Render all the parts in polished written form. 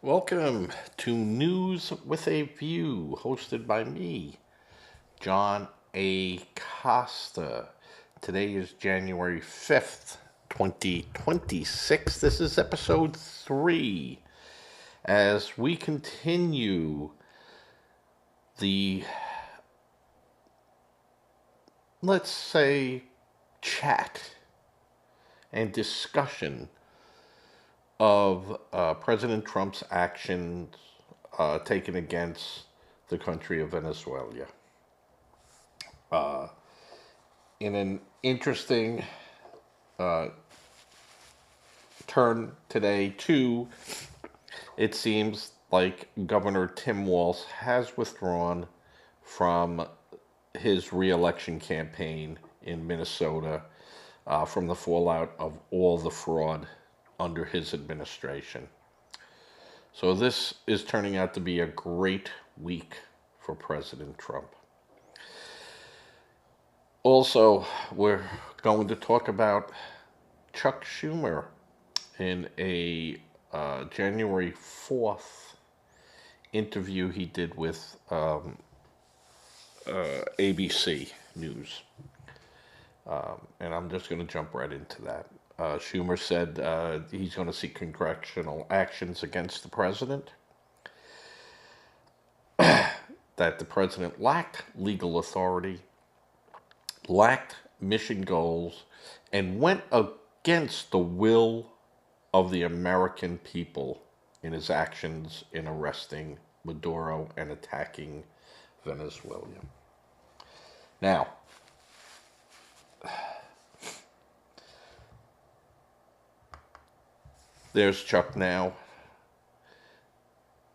Welcome to News with a View, hosted by me, John A. Costa. Today is January 5th, 2026. This is episode 3 as we continue the, let's say, chat and discussion of President Trump's actions taken against the country of Venezuela. Uh, in an interesting uh, turn today, too, it seems like Governor Tim Walz has withdrawn from his reelection campaign in Minnesota from the fallout of all the fraud under his administration. So this is turning out to be a great week for President Trump. Also, we're going to talk about Chuck Schumer in a January 4th interview he did with ABC News. And I'm just going to jump right into that. Schumer said he's going to seek congressional actions against the president, that the president lacked legal authority, lacked mission goals, and went against the will of the American people in his actions in arresting Maduro and attacking Venezuela. Now, there's Chuck now,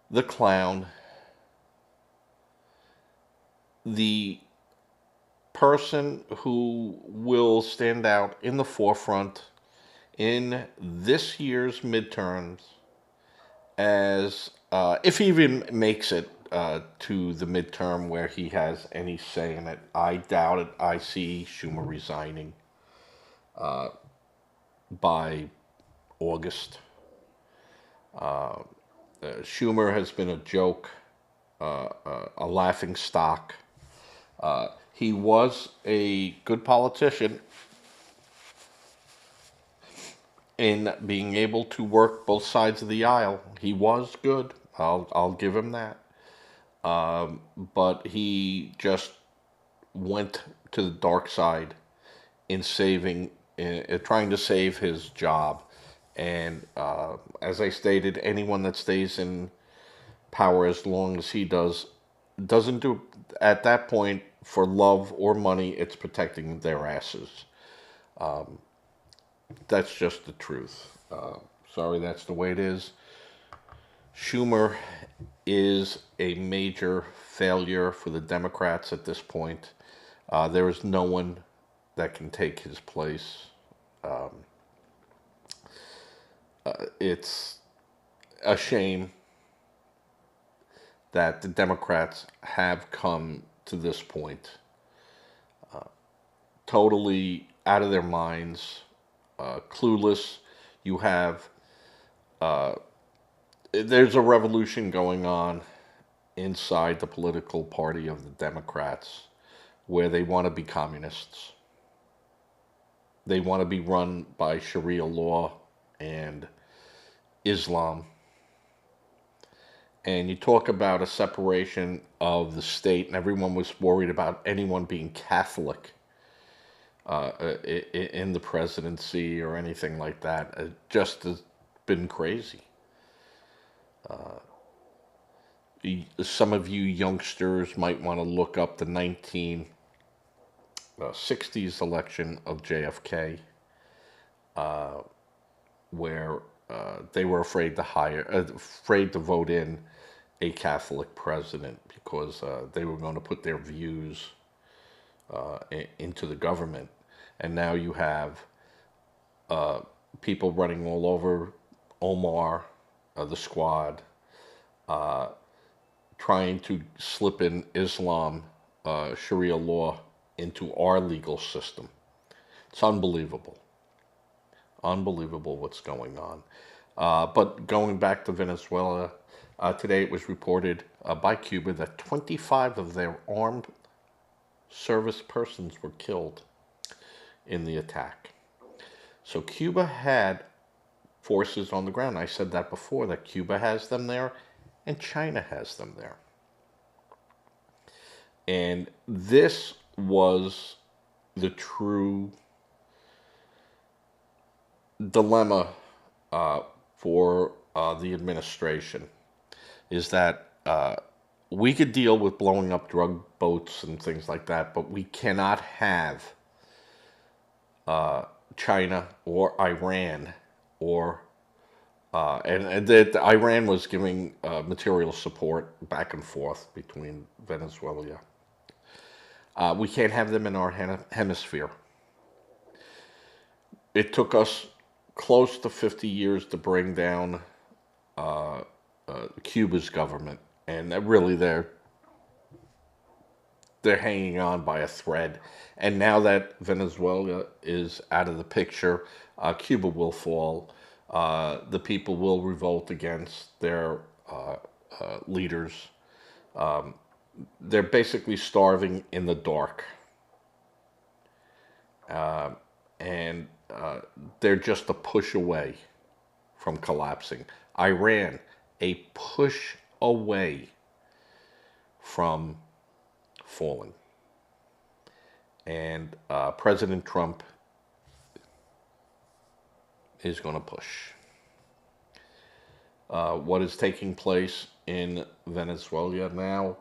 the clown, the person who will stand out in the forefront in this year's midterms as, if he even makes it to the midterm where he has any say in it. I doubt it. I see Schumer resigning by August. Schumer has been a joke, a laughing stock. He was a good politician in being able to work both sides of the aisle. He was good. I'll give him that. But he just went to the dark side trying to save his job. And as I stated, anyone that stays in power as long as he doesn't do at that point for love or money. It's protecting their asses. That's just the truth. Sorry, that's the way it is. Schumer is a major failure for the Democrats at this point. There is no one that can take his place. It's a shame that the Democrats have come to this point, totally out of their minds, clueless. You have there's a revolution going on inside the political party of the Democrats where they want to be communists. They want to be run by Sharia law and Islam. And you talk about a separation of the state, and everyone was worried about anyone being Catholic in the presidency or anything like that. It just has been crazy. Some of you youngsters might want to look up the 1960s election of JFK, where they were afraid to vote in a Catholic president because they were going to put their views into the government. And now you have people running all over Omar, the squad, trying to slip in Islam, Sharia law, into our legal system. It's unbelievable. Unbelievable what's going on. But going back to Venezuela, today it was reported by Cuba that 25 of their armed service persons were killed in the attack. So Cuba had forces on the ground. I said that before, that Cuba has them there and China has them there. And this was the true dilemma uh, for the administration, is that we could deal with blowing up drug boats and things like that, but we cannot have China or Iran or and that Iran was giving material support back and forth between Venezuela. We can't have them in our hemisphere. It took us close to 50 years to bring down Cuba's government, and really they're hanging on by a thread. And now that Venezuela is out of the picture, Cuba will fall. The people will revolt against their leaders. They're basically starving in the dark. And they're just a push away from collapsing. Iran, a push away from falling. And President Trump is going to push. What is taking place in Venezuela now,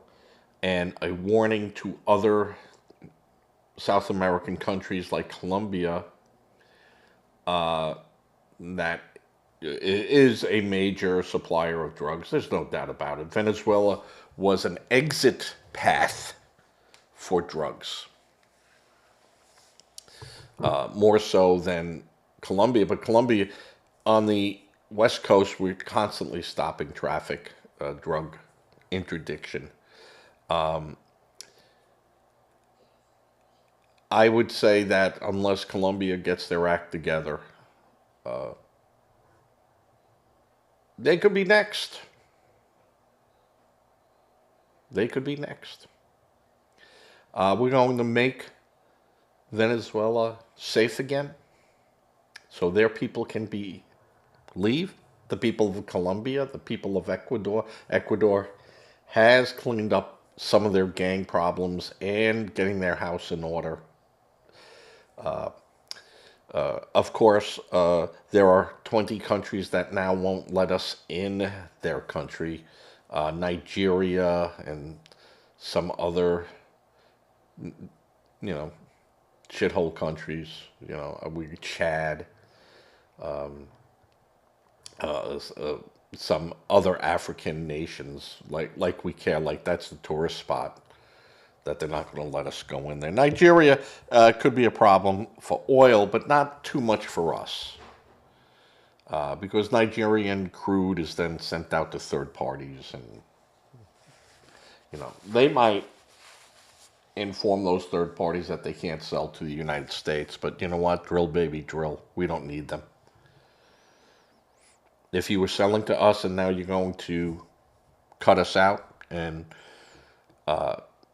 and a warning to other South American countries like Colombia, that is a major supplier of drugs. There's no doubt about it. Venezuela was an exit path for drugs, more so than Colombia. But Colombia, on the West Coast, we're constantly stopping traffic, drug interdiction. I would say that unless Colombia gets their act together, they could be next. They could be next. We're going to make Venezuela safe again, so their people can be leave. The people of Colombia, the people of Ecuador. Ecuador has cleaned up some of their gang problems and getting their house in order. Of course, there are 20 countries that now won't let us in their country. Nigeria and some other, you know, shithole countries. Chad, some other African nations, like we care, like that's the tourist spot that they're not going to let us go in there. Nigeria could be a problem for oil, but not too much for us, because Nigerian crude is then sent out to third parties, and they might inform those third parties that they can't sell to the United States. But you know what? Drill, baby, drill. We don't need them. If you were selling to us and now you're going to cut us out and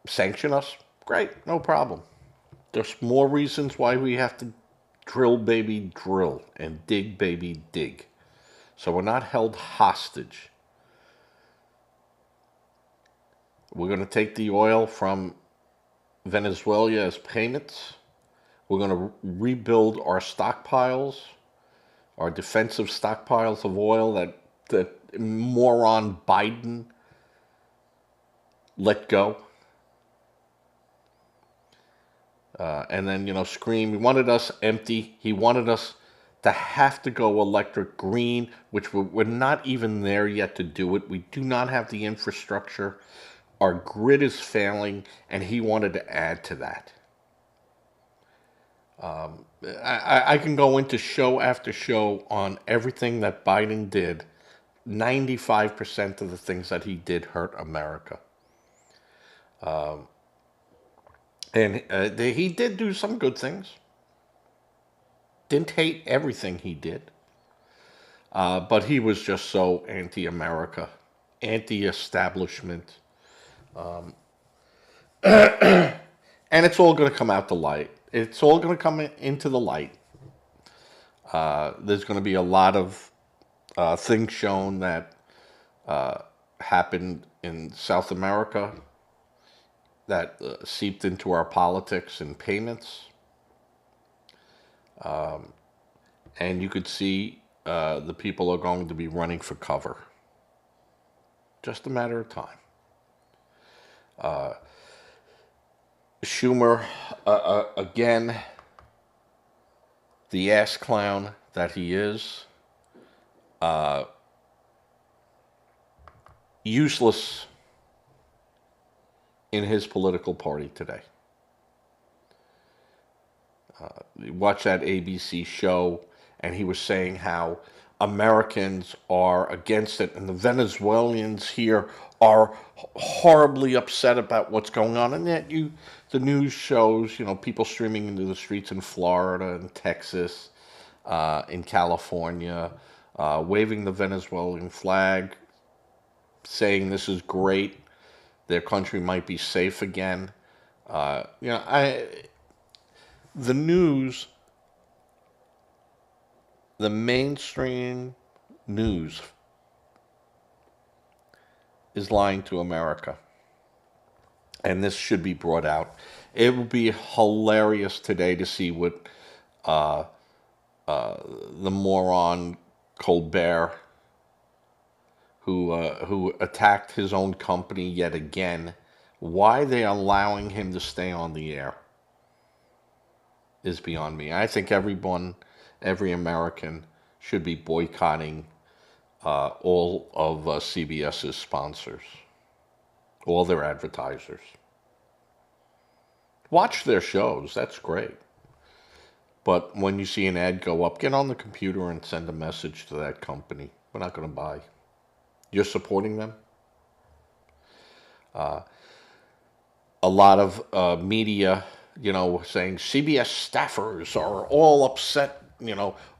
sanction us, great, no problem. There's more reasons why we have to drill, baby, drill, and dig, baby, dig. So we're not held hostage. We're going to take the oil from Venezuela as payments. We're going to rebuild our stockpiles, our defensive stockpiles of oil that moron Biden let go. And then, scream. He wanted us empty. He wanted us to have to go electric green, which we're not even there yet to do it. We do not have the infrastructure. Our grid is failing, and he wanted to add to that. I can go into show after show on everything that Biden did. 95% of the things that he did hurt America. And he did do some good things. Didn't hate everything he did. But he was just so anti-America, anti-establishment, and it's all going to come out the light. It's all going to come into the light. There's going to be a lot of things shown that happened in South America that seeped into our politics and payments. And you could see the people are going to be running for cover. Just a matter of time. Schumer, again, the ass clown that he is, useless in his political party today. Watch that ABC show, and he was saying how Americans are against it, and the Venezuelans here are horribly upset about what's going on. And yet, the news shows, people streaming into the streets in Florida and Texas, in California, waving the Venezuelan flag, saying this is great, their country might be safe again. The news, the mainstream news is lying to America. And this should be brought out. It would be hilarious today to see what the moron Colbert, who attacked his own company yet again, why they are allowing him to stay on the air is beyond me. I think every American should be boycotting all of CBS's sponsors, all their advertisers. Watch their shows, that's great. But when you see an ad go up, get on the computer and send a message to that company. We're not going to buy. You're supporting them? A lot of media, saying CBS staffers are all upset,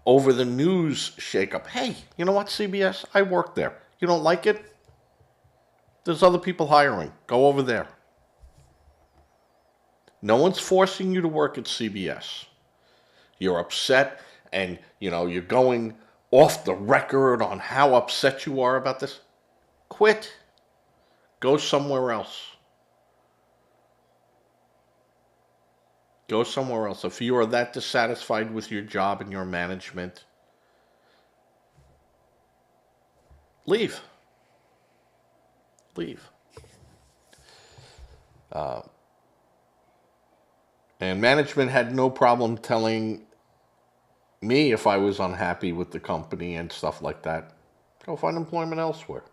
over the news shakeup. Hey, you know what, CBS? I work there. You don't like it? There's other people hiring. Go over there. No one's forcing you to work at CBS. You're upset, and, you're going off the record on how upset you are about this. Quit. Go somewhere else. Go somewhere else. If you are that dissatisfied with your job and your management, leave. Leave. And management had no problem telling me if I was unhappy with the company and stuff like that. Go find employment elsewhere.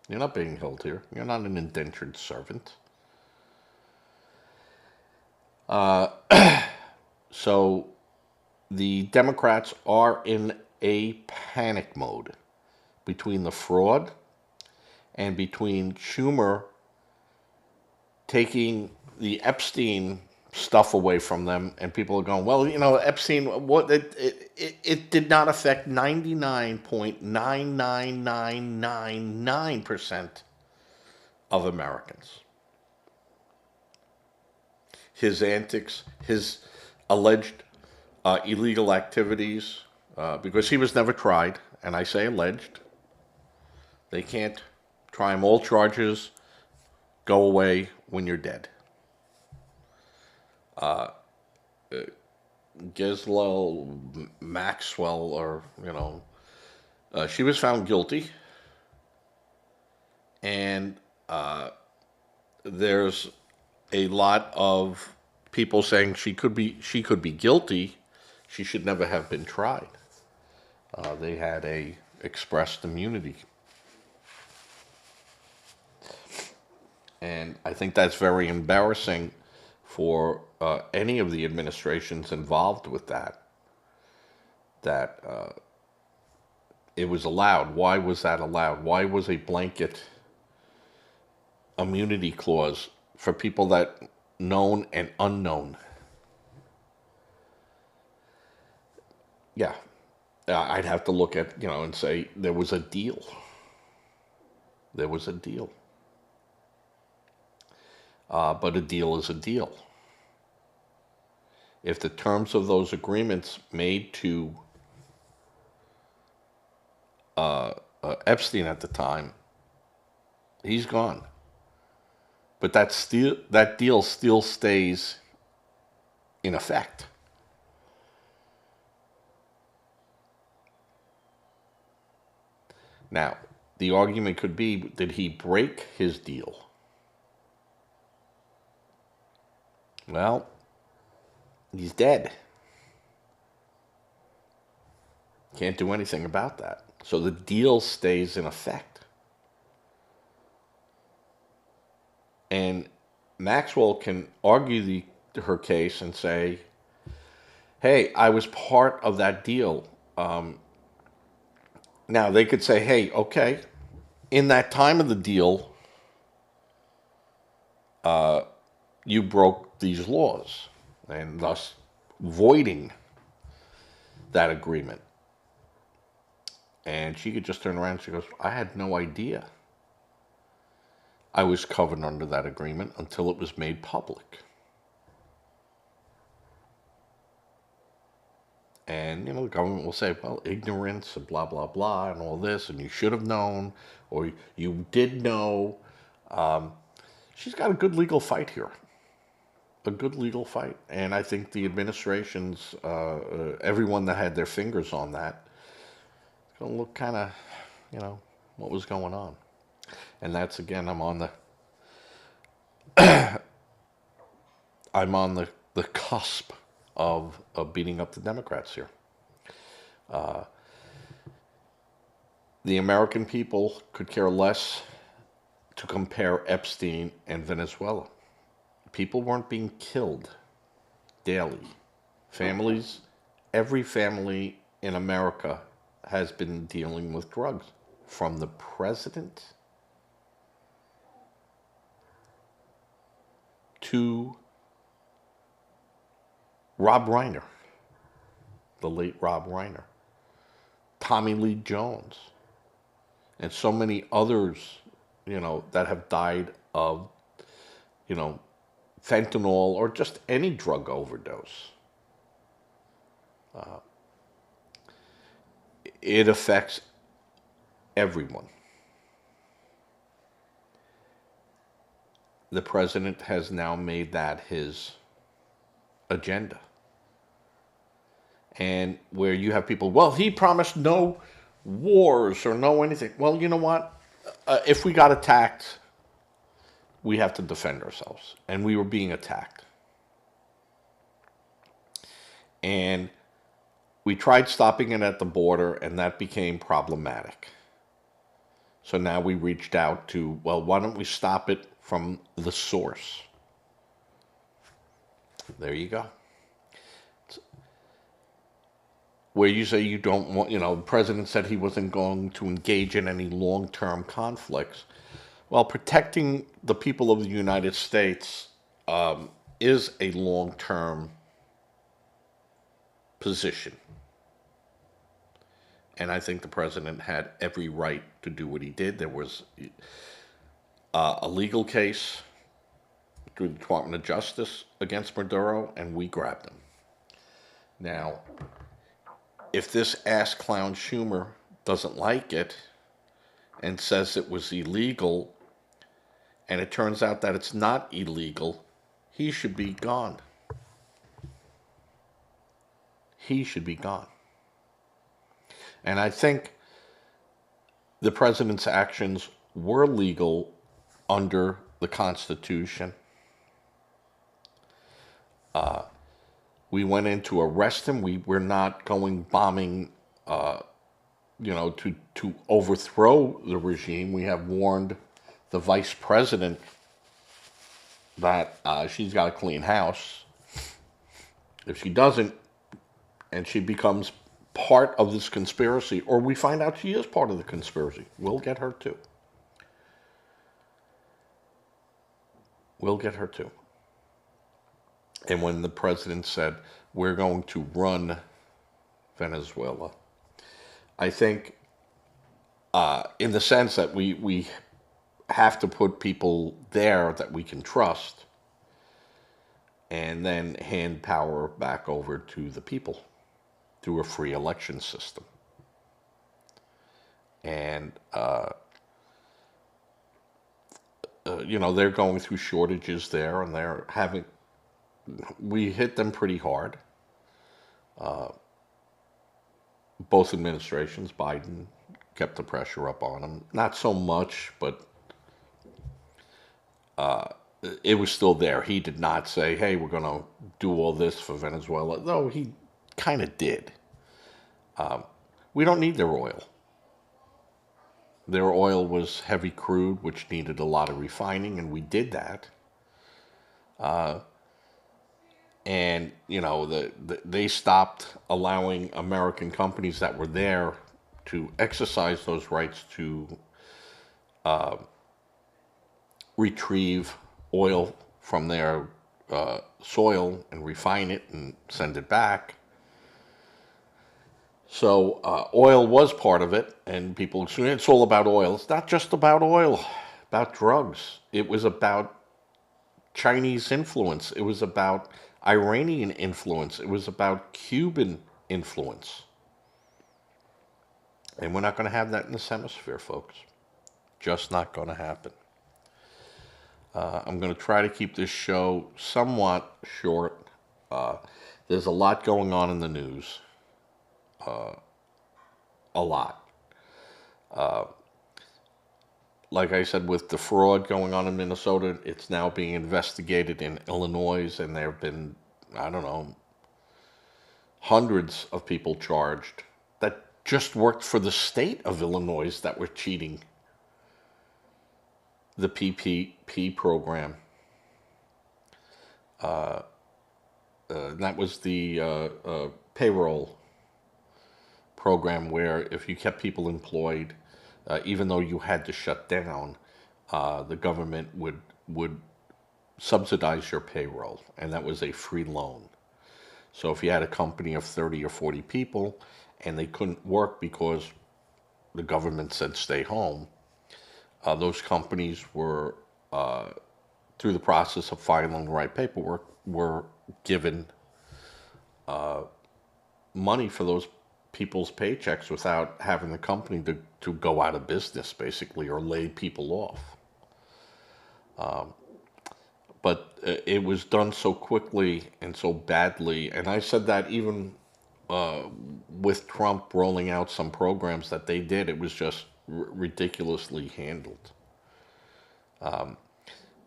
You're not being held here. You're not an indentured servant. So the Democrats are in a panic mode between the fraud and between Schumer taking the Epstein stuff away from them, and people are going, well, Epstein, it did not affect 99.99999% of Americans. His antics, his alleged illegal activities, because he was never tried, and I say alleged. They can't try him. All charges go away when you're dead. Ghislaine Maxwell, or, she was found guilty. And there's a lot of people saying she could be guilty. She should never have been tried. They had a expressed immunity. And I think that's very embarrassing for any of the administrations involved with that it was allowed. Why was that allowed? Why was a blanket immunity clause for people that known and unknown? Yeah. I'd have to look at, and say there was a deal. There was a deal. But a deal is a deal. If the terms of those agreements made to Epstein at the time, he's gone. But that deal still stays in effect. Now, the argument could be, did he break his deal? Well, he's dead. Can't do anything about that. So the deal stays in effect. And Maxwell can argue her case and say, hey, I was part of that deal. Now, they could say, hey, okay, in that time of the deal, you broke these laws, and thus voiding that agreement. And she could just turn around and she goes, I had no idea I was covered under that agreement until it was made public. And, the government will say, well, ignorance and blah, blah, blah, and all this, and you should have known, or you did know. She's got a good legal fight here. A good legal fight. And I think the administrations, everyone that had their fingers on that, it's going to look kind of, what was going on. And that's, again, I'm on the cusp of beating up the Democrats here. The American people could care less to compare Epstein and Venezuela. People weren't being killed daily. Families, every family in America has been dealing with drugs, from the president to Rob Reiner, the late Rob Reiner, Tommy Lee Jones, and so many others, that have died of, fentanyl or just any drug overdose. It affects everyone. The president has now made that his agenda. And where you have people, well, he promised no wars or no anything. Well, you know what? If we got attacked, we have to defend ourselves. And we were being attacked. And we tried stopping it at the border, and that became problematic. So now we reached out to, well, why don't we stop it from the source? There you go. Where you say you don't want, the president said he wasn't going to engage in any long-term conflicts. Well, protecting the people of the United States is a long-term position. And I think the president had every right to do what he did. There was a legal case through the Department of Justice against Maduro, and we grabbed him. Now, if this ass clown Schumer doesn't like it and says it was illegal, and it turns out that it's not illegal, he should be gone. He should be gone. And I think the president's actions were legal under the Constitution. We went in to arrest him. We're not going bombing, to overthrow the regime. We have warned the vice president that she's got a clean house. If she doesn't, and she becomes part of this conspiracy, or we find out she is part of the conspiracy, we'll get her too. We'll get her too. And when the president said, we're going to run Venezuela, I think, in the sense that we have to put people there that we can trust, and then hand power back over to the people through a free election system. And they're going through shortages there, and they're having we hit them pretty hard. Both administrations, Biden kept the pressure up on them. Not so much, but it was still there. He did not say, hey, we're going to do all this for Venezuela, though he kind of did. We don't need their oil. Their oil was heavy crude, which needed a lot of refining, and we did that. And, they stopped allowing American companies that were there to exercise those rights to retrieve oil from their soil and refine it and send it back. So oil was part of it, and people assume it's all about oil. It's not just about oil, about drugs. It was about Chinese influence. It was about Iranian influence. It was about Cuban influence. And we're not going to have that in this hemisphere, folks. Just not going to happen. I'm going to try to keep this show somewhat short. There's a lot going on in the news. A lot. Like I said, with the fraud going on in Minnesota, it's now being investigated in Illinois, and there have been, I don't know, hundreds of people charged that just worked for the state of Illinois that were cheating the PPP program. That was the payroll program where if you kept people employed, even though you had to shut down, the government would subsidize your payroll, and that was a free loan. So if you had a company of 30 or 40 people and they couldn't work because the government said stay home, those companies were, through the process of filing the right paperwork, were given money for those people's paychecks without having the company to go out of business, basically, or lay people off. But it was done so quickly and so badly. And I said that even with Trump rolling out some programs that they did, it was just ridiculously handled.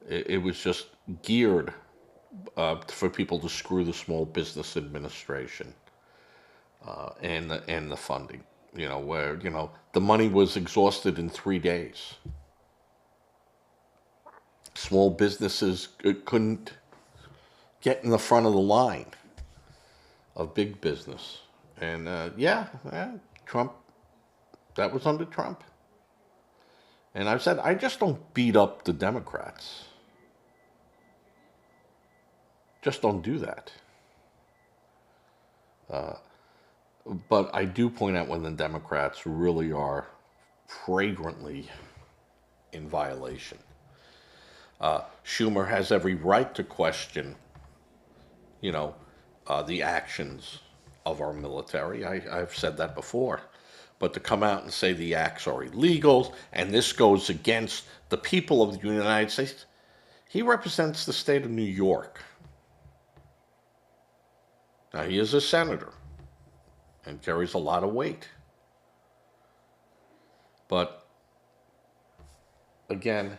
It was just geared for people to screw the Small Business Administration and the funding. Where the money was exhausted in 3 days. Small businesses couldn't get in the front of the line of big business. And yeah, Trump, that was under Trump. And I've said, I just don't beat up the Democrats. Just don't do that. But I do point out when the Democrats really are flagrantly in violation. Schumer has every right to question, the actions of our military. I've said that before. But to come out and say the acts are illegal and this goes against the people of the United States, he represents the state of New York. Now, he is a senator and carries a lot of weight. But, again,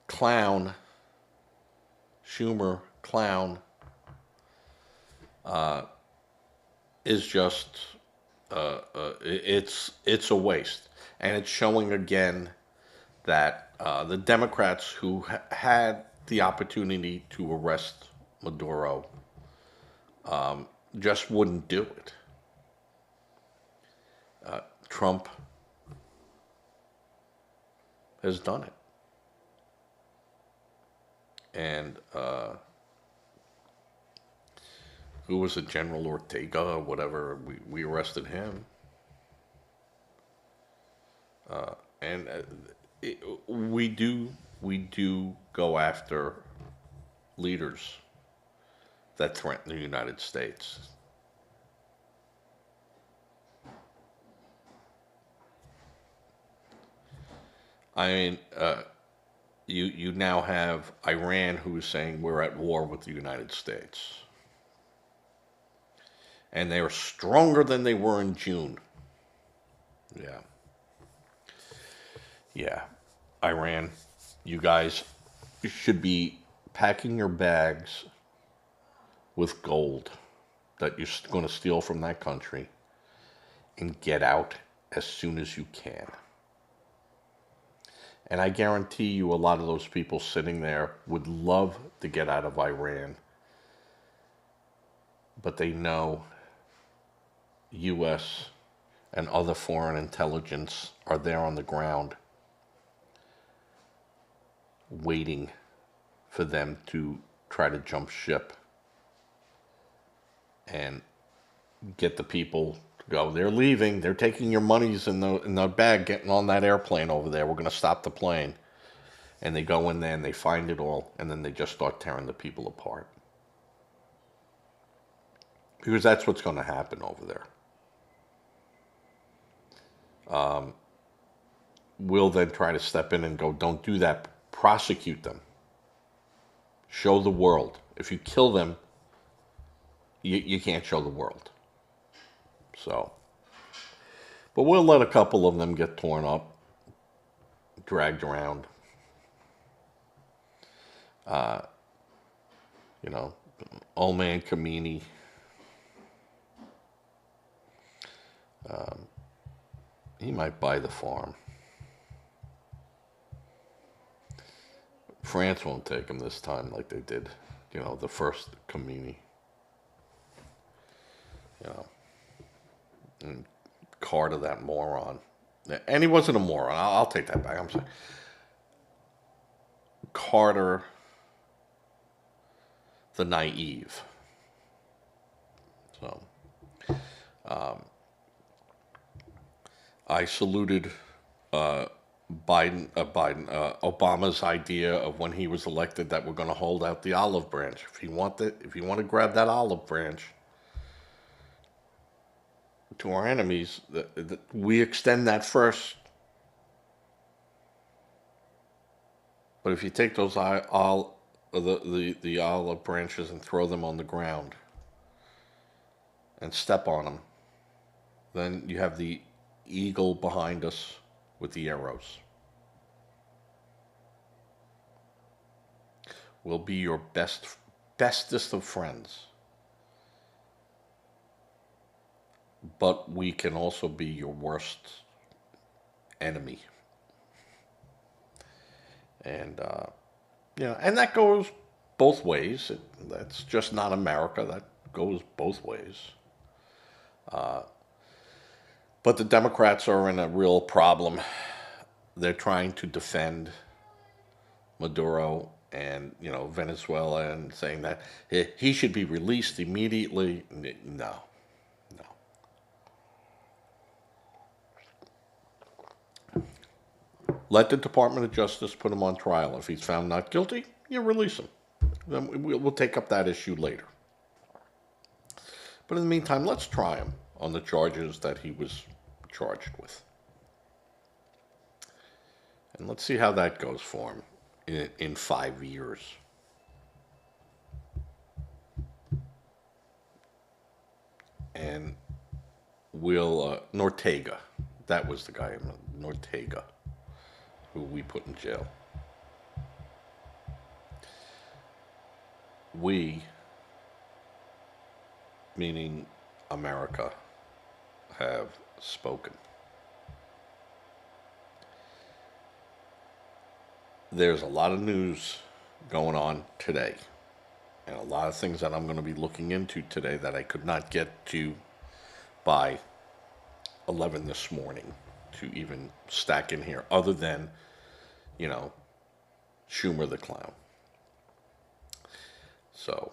clown, Schumer, clown, is just, it's a waste. And it's showing again that the Democrats who had the opportunity to arrest Maduro just wouldn't do it. Trump has done it. And Who was it? General Ortega or whatever. We arrested him. And it, we do go after leaders that threaten the United States. I mean, you now have Iran who is saying we're at war with the United States, and they are stronger than they were in June. Yeah, yeah. Iran, you guys should be packing your bags with gold that you're going to steal from that country and get out as soon as you can. And I guarantee you, a lot of those people sitting there would love to get out of Iran, but they know U.S. and other foreign intelligence are there on the ground waiting for them to try to jump ship and get the people to go. They're leaving. They're taking your monies in the bag, getting on that airplane over there. We're going to stop the plane. And they go in there and they find it all, and then they just start tearing the people apart. Because that's what's going to happen over there. We'll then try to step in and go, don't do that. Prosecute them. Show the world. If you kill them, you can't show the world. So, but we'll let a couple of them get torn up, dragged around. You know, old man Kamini. He might buy the farm. France won't take him this time like they did, you know, the first Kamini. You know, and Carter, that moron. And he wasn't a moron. I'll take that back. I'm sorry. Carter, the naive. So, I saluted Obama's idea of when he was elected that we're going to hold out the olive branch. If you want to grab that olive branch to our enemies, we extend that first. But if you take those the olive branches and throw them on the ground and step on them, then you have the eagle behind us with the arrows. We'll be your bestest of friends. But we can also be your worst enemy. And, and that goes both ways. That's just not America. That goes both ways. But the Democrats are in a real problem. They're trying to defend Maduro and, Venezuela and saying that he should be released immediately. No. Let the Department of Justice put him on trial. If he's found not guilty, you release him. Then we'll take up that issue later. But in the meantime, let's try him on the charges that he was charged with. And let's see how that goes for him in 5 years. And Nortega, that was the guy, Nortega, who we put in jail. We, meaning America, have spoken. There's a lot of news going on today, and a lot of things that I'm going to be looking into today that I could not get to by 11 this morning to even stack in here, other than, Schumer the clown. So,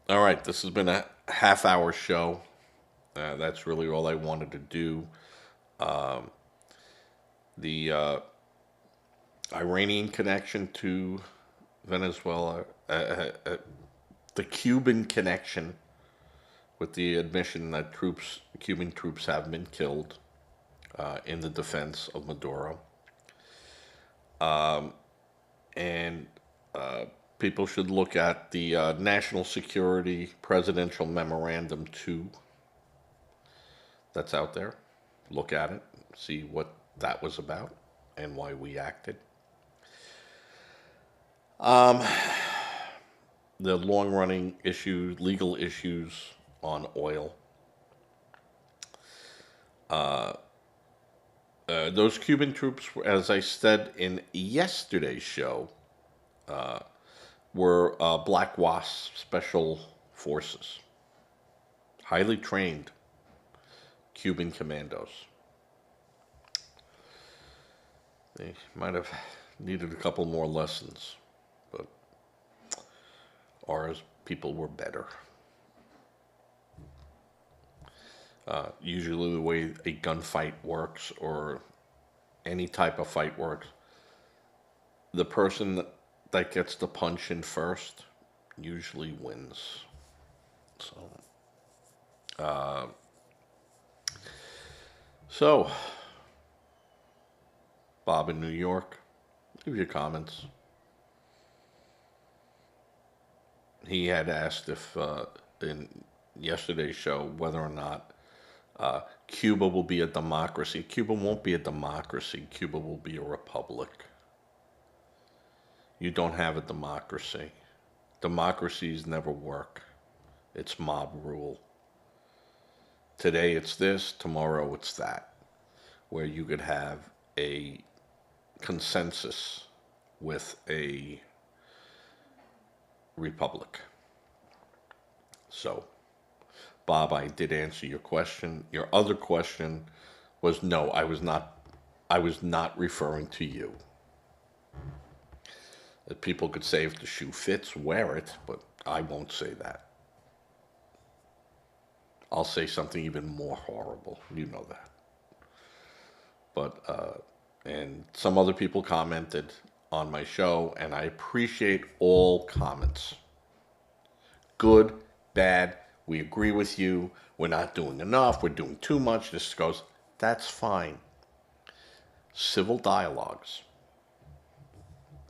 All right, this has been a half-hour show. That's really all I wanted to do. Um, the Iranian connection to Venezuela, the Cuban connection with the admission that Cuban troops have been killed in the defense of Maduro, and people should look at the National Security Presidential Memorandum 2 that's out there. Look at it, see what that was about, and why we acted. Um, the long running issues, legal issues on oil. Those Cuban troops, as I said in yesterday's show, were Black Wasp Special Forces, highly trained Cuban commandos. They might have needed a couple more lessons, but ours people were better. Usually, the way a gunfight works or any type of fight works, the person that gets the punch in first usually wins. So, uh, so Bob in New York, leave your comments. He had asked if in yesterday's show whether or not Cuba will be a democracy. Cuba won't be a democracy. Cuba will be a republic. You don't have a democracy. Democracies never work. It's mob rule. Today it's this, tomorrow it's that. Where you could have a consensus with a republic. So, Bob, I did answer your question. Your other question was no, I was not referring to you. That people could say if the shoe fits, wear it, but I won't say that. I'll say something even more horrible. You know that. But and some other people commented on my show, and I appreciate all comments. Good, bad, we agree with you, we're not doing enough, we're doing too much, this goes, that's fine. Civil dialogues,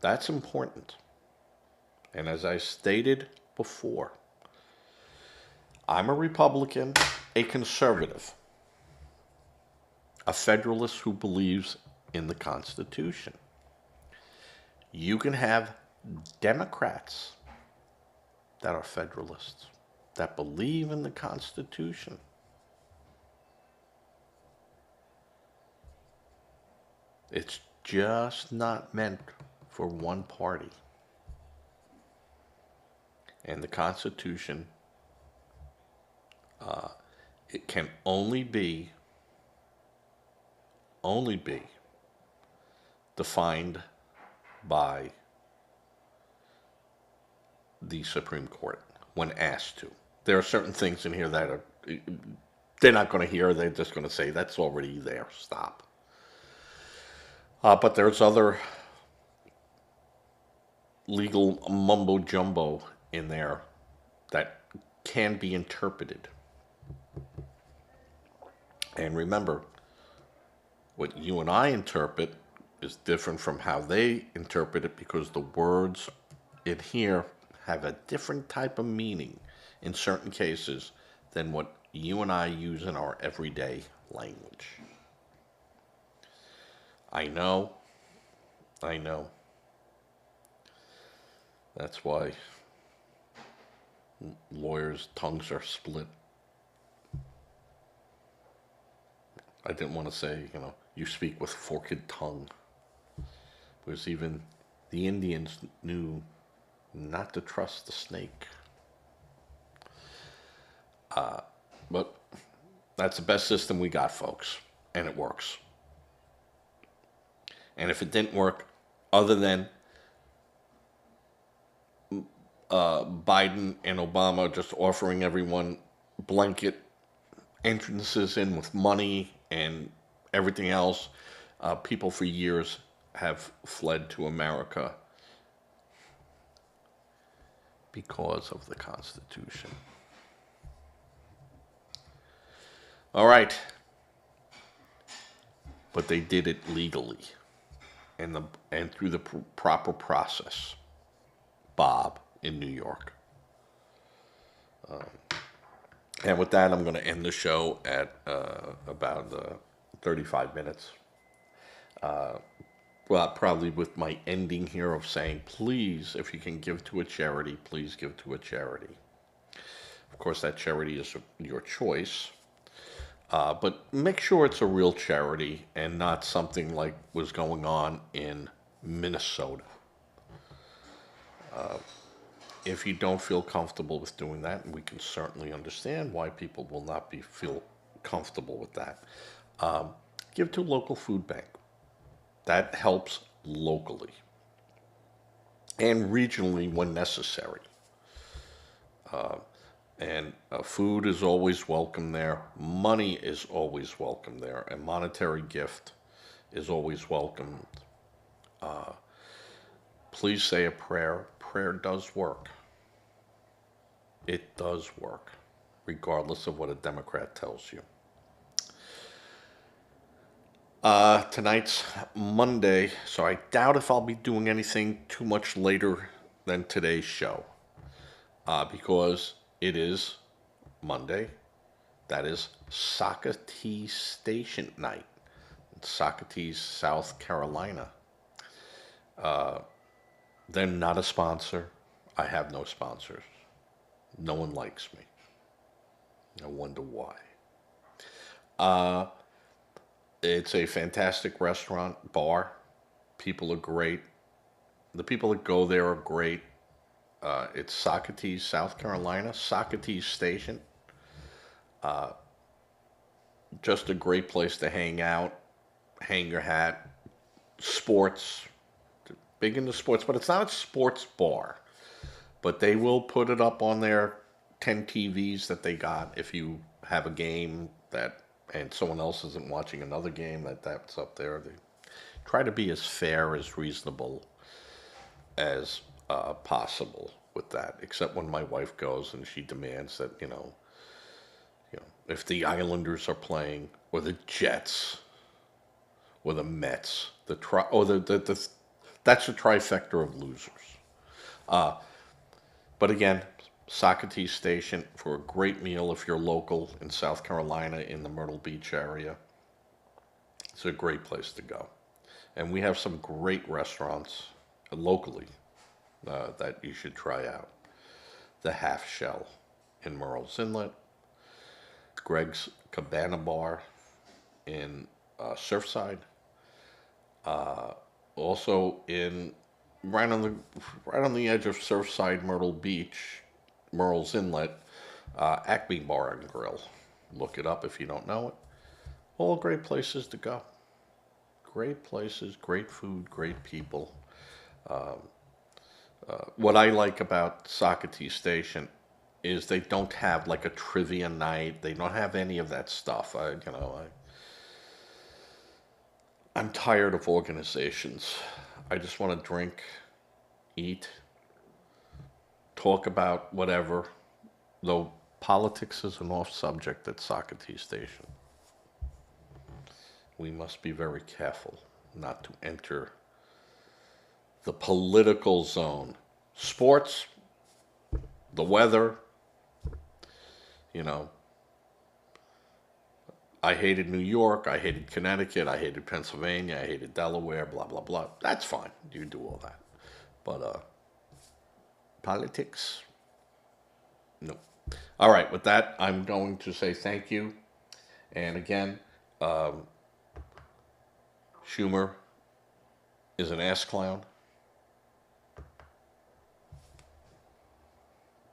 that's important. And as I stated before, I'm a Republican, a conservative, a federalist who believes in the Constitution. You can have Democrats that are federalists, that believe in the Constitution. It's just not meant for one party. And the Constitution, it can only be defined by the Supreme Court when asked to. There are certain things in here that are they're not going to hear. They're just going to say that's already there. Stop. But there's other legal mumbo jumbo in there that can be interpreted. And remember, what you and I interpret is different from how they interpret it because the words in here have a different type of meaning in certain cases than what you and I use in our everyday language. I know. I know. That's why lawyers' tongues are split. I didn't want to say, you speak with forked tongue. Because even the Indians knew not to trust the snake. But that's the best system we got, folks. And it works. And if it didn't work, other than Biden and Obama just offering everyone blanket entrances in with money and everything else, people for years have fled to America because of the Constitution. All right, but they did it legally and through the proper process. Bob in New York. And with that, I'm going to end the show at about 35 minutes. Well, probably with my ending here of saying, please, if you can give to a charity, please give to a charity. Of course, that charity is your choice. But make sure it's a real charity and not something like was going on in Minnesota. If you don't feel comfortable with doing that, and we can certainly understand why people will not feel comfortable with that, give to a local food bank. That helps locally and regionally when necessary. And food is always welcome there. Money is always welcome there. A monetary gift is always welcome. Please say a prayer. Prayer does work. It does work, regardless of what a Democrat tells you. Tonight's Monday, so I doubt if I'll be doing anything too much later than today's show. Because it is Monday. That is Socrates Station night in Socrates, South Carolina. They're not a sponsor. I have no sponsors. No one likes me. I wonder why. It's a fantastic restaurant, bar. People are great. The people that go there are great. It's Socrates, South Carolina, Socrates Station. Just a great place to hang out, hang your hat. Sports, big into sports, but it's not a sports bar. But they will put it up on their 10 TVs that they got if you have a game that and someone else isn't watching another game that's up there. They try to be as fair, as reasonable as possible with that. Except when my wife goes and she demands that if the Islanders are playing or the Jets or the Mets, that's the trifecta of losers. But again, Socrates Station for a great meal if you're local in South Carolina in the Myrtle Beach area. It's a great place to go. And we have some great restaurants locally that you should try out. The Half Shell in Murrells Inlet, Greg's Cabana Bar in Surfside, also in right on the edge of Surfside, Myrtle Beach, Murrells Inlet, Acme Bar and Grill. Look it up if you don't know it. All great places to go. Great places, great food, great people. What I like about Socrates Station is they don't have like a trivia night. They don't have any of that stuff. I'm tired of organizations. I just want to drink, eat, talk about whatever, though politics is an off subject at Socrates Station. We must be very careful not to enter the political zone. Sports, the weather, I hated New York, I hated Connecticut, I hated Pennsylvania, I hated Delaware, blah, blah, blah. That's fine. You can do all that. But politics, no. All right, with that, I'm going to say thank you. And again, Schumer is an ass clown.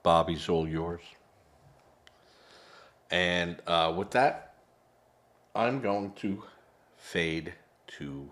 Bobby's all yours. And with that, I'm going to fade to